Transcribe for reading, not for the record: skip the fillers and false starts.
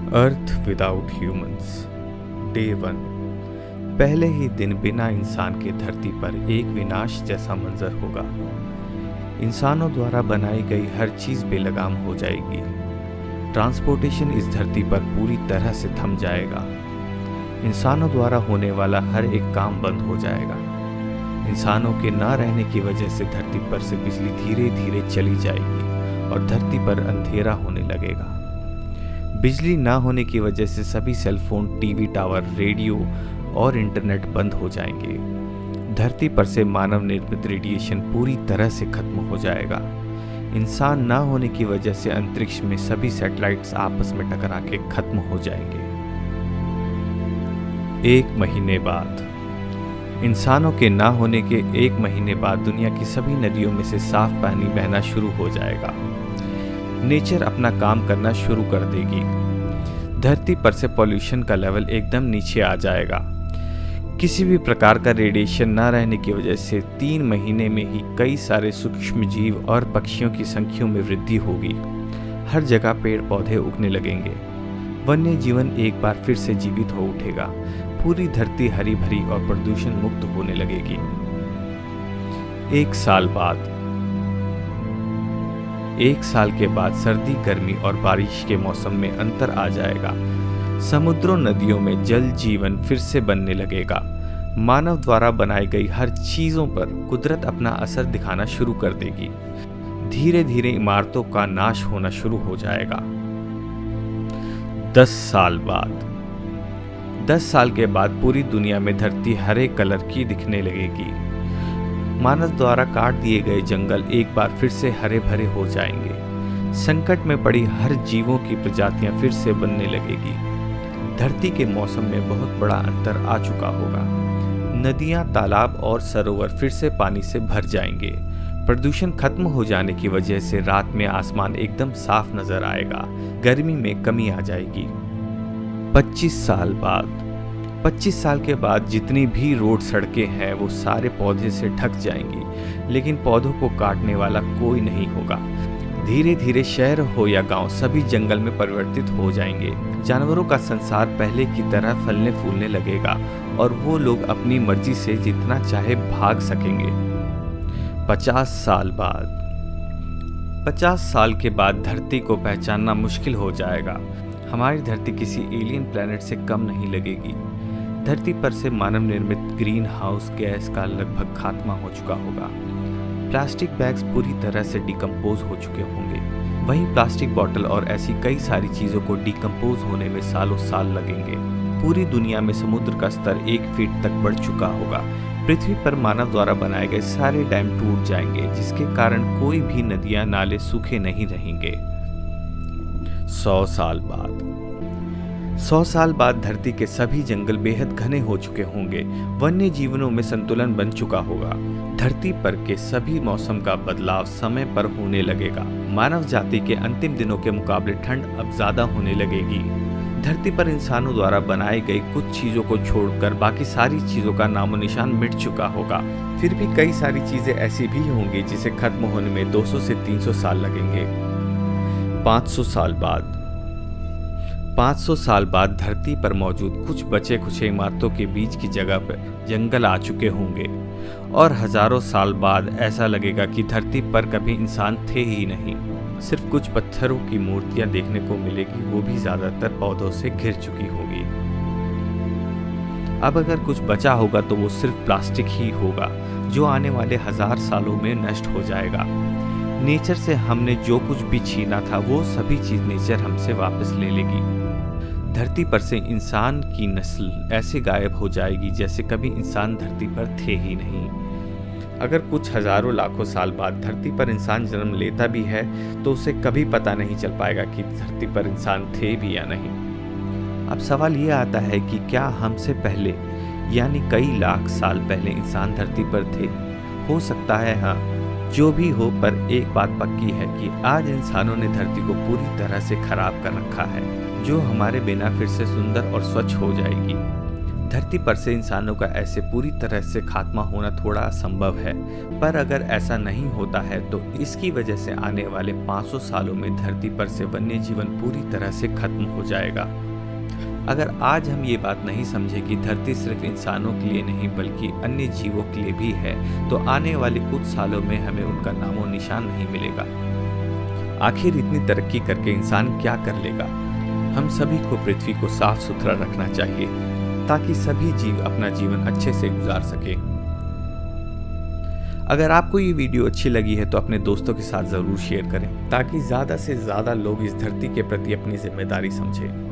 अर्थ without humans day 1। पहले ही दिन बिना इंसान के धरती पर एक विनाश जैसा मंजर होगा। इंसानों द्वारा बनाई गई हर चीज़ बेलगाम हो जाएगी। ट्रांसपोर्टेशन इस धरती पर पूरी तरह से थम जाएगा। इंसानों द्वारा होने वाला हर एक काम बंद हो जाएगा। इंसानों के ना रहने की वजह से धरती पर से बिजली धीरे धीरे चली जाएगी और धरती पर अंधेरा होने लगेगा। बिजली ना होने की वजह से सभी सेलफोन, टीवी टावर, रेडियो और इंटरनेट बंद हो जाएंगे। धरती पर से मानव निर्मित रेडिएशन पूरी तरह से खत्म हो जाएगा। इंसान ना होने की वजह से अंतरिक्ष में सभी सैटेलाइट्स आपस में टकरा के खत्म हो जाएंगे। 1 महीने बाद, इंसानों के ना होने के 1 महीने बाद दुनिया की सभी नदियों में से साफ पानी बहना शुरू हो जाएगा। नेचर अपना काम करना शुरू कर देगी। धरती पर से पॉल्यूशन का लेवल एकदम नीचे आ जाएगा। किसी भी प्रकार का रेडिएशन ना रहने की वजह से 3 महीने में ही कई सारे सूक्ष्म जीव और पक्षियों की संख्या में वृद्धि होगी। हर जगह पेड़ पौधे उगने लगेंगे। वन्य जीवन एक बार फिर से जीवित हो उठेगा। पूरी धरती हरी भरी और प्रदूषण मुक्त होने लगेगी। 1 साल बाद, 1 साल के बाद सर्दी, गर्मी और बारिश के मौसम में अंतर आ जाएगा। समुद्रों, नदियों में जल जीवन फिर से बनने लगेगा। मानव द्वारा बनाई गई हर चीजों पर कुदरत अपना असर दिखाना शुरू कर देगी। धीरे धीरे इमारतों का नाश होना शुरू हो जाएगा। 10 साल बाद, 10 साल के बाद पूरी दुनिया में धरती हरे कलर की दिखने लगेगी। मानव द्वारा काट दिए गए जंगल एक बार फिर से हरे भरे हो जाएंगे। संकट में पड़ी हर जीवों की प्रजातियां फिर से बनने लगेगी। धरती के मौसम में बहुत बड़ा अंतर आ चुका होगा। नदियां, तालाब और सरोवर फिर से पानी से भर जाएंगे। प्रदूषण खत्म हो जाने की वजह से रात में आसमान एकदम साफ नजर आएगा। गर्मी में कमी आ जाएगी। 25 साल बाद, 25 साल के बाद जितनी भी रोड, सड़कें हैं वो सारे पौधे से ढक जाएंगी, लेकिन पौधों को काटने वाला कोई नहीं होगा। धीरे धीरे शहर हो या गांव, सभी जंगल में परिवर्तित हो जाएंगे। जानवरों का संसार पहले की तरह फलने फूलने लगेगा और वो लोग अपनी मर्जी से जितना चाहे भाग सकेंगे। 50 साल बाद, 50 साल के बाद धरती को पहचानना मुश्किल हो जाएगा। हमारी धरती किसी एलियन प्लेनेट से कम नहीं लगेगी। धरती पर से मानव निर्मित ग्रीन हाउस गैस का लगभग खात्मा हो चुका होगा। प्लास्टिक बैग्स पूरी तरह से डिकम्पोज हो चुके होंगे। वहीं प्लास्टिक बॉटल और ऐसी कई सारी चीज़ों को डिकम्पोज होने में सालों साल लगेंगे। पूरी दुनिया में समुद्र का स्तर 1 फीट तक बढ़ चुका होगा। पृथ्वी पर मानव द्वारा बनाए गए सारे डैम टूट जाएंगे, जिसके कारण कोई भी नदियां, नाले सूखे नहीं रहेंगे। 100 साल बाद, 100 साल बाद धरती के सभी जंगल बेहद घने हो चुके होंगे। वन्य जीवनों में संतुलन बन चुका होगा। धरती पर के सभी मौसम का बदलाव समय पर होने लगेगा। मानव जाति के अंतिम दिनों के मुकाबले ठंड अब ज्यादा होने लगेगी। धरती पर इंसानों द्वारा बनाई गई कुछ चीजों को छोड़कर बाकी सारी चीजों का नामो निशान मिट चुका होगा। फिर भी कई सारी चीजें ऐसी भी होंगी जिसे खत्म होने में 200 से 300 साल लगेंगे। 500 साल बाद, 500 साल बाद धरती पर मौजूद कुछ बचे खुचे इमारतों के बीच की जगह पर जंगल आ चुके होंगे और हजारों साल बाद ऐसा लगेगा कि धरती पर कभी इंसान थे ही नहीं। सिर्फ कुछ पत्थरों की मूर्तियां देखने को मिलेगी, वो भी ज्यादातर पौधों से घिर चुकी होगी। अब अगर कुछ बचा होगा तो वो सिर्फ प्लास्टिक ही होगा, जो आने वाले 1000 सालों में नष्ट हो जाएगा। नेचर से हमने जो कुछ भी छीना था वो सभी चीज नेचर हमसे वापस ले लेगी। धरती पर से इंसान की नस्ल ऐसे गायब हो जाएगी जैसे कभी इंसान धरती पर थे ही नहीं। अगर कुछ हजारों लाखों साल बाद धरती पर इंसान जन्म लेता भी है तो उसे कभी पता नहीं चल पाएगा कि धरती पर इंसान थे भी या नहीं। अब सवाल ये आता है कि क्या हमसे पहले, यानी कई लाख साल पहले इंसान धरती पर थे? हो सकता है, हाँ। जो भी हो, पर एक बात पक्की है कि आज इंसानों ने धरती को पूरी तरह से खराब कर रखा है, जो हमारे बिना फिर से सुंदर और स्वच्छ हो जाएगी। धरती पर से इंसानों का ऐसे पूरी तरह से खात्मा होना थोड़ा असंभव है, पर अगर ऐसा नहीं होता है तो इसकी वजह से आने वाले 500 सालों में धरती पर से वन्य जीवन पूरी तरह से खत्म हो जाएगा। अगर आज हम ये बात नहीं समझे कि धरती सिर्फ इंसानों के लिए नहीं बल्कि अन्य जीवों के लिए भी है, तो आने वाले कुछ सालों में हमें उनका नामो निशान नहीं मिलेगा। आखिर इतनी तरक्की करके इंसान क्या कर लेगा? हम सभी को पृथ्वी को साफ सुथरा रखना चाहिए ताकि सभी जीव अपना जीवन अच्छे से गुजार सके। अगर आपको ये वीडियो अच्छी लगी है तो अपने दोस्तों के साथ ज़रूर शेयर करें ताकि ज़्यादा से ज़्यादा लोग इस धरती के प्रति अपनी जिम्मेदारी समझें।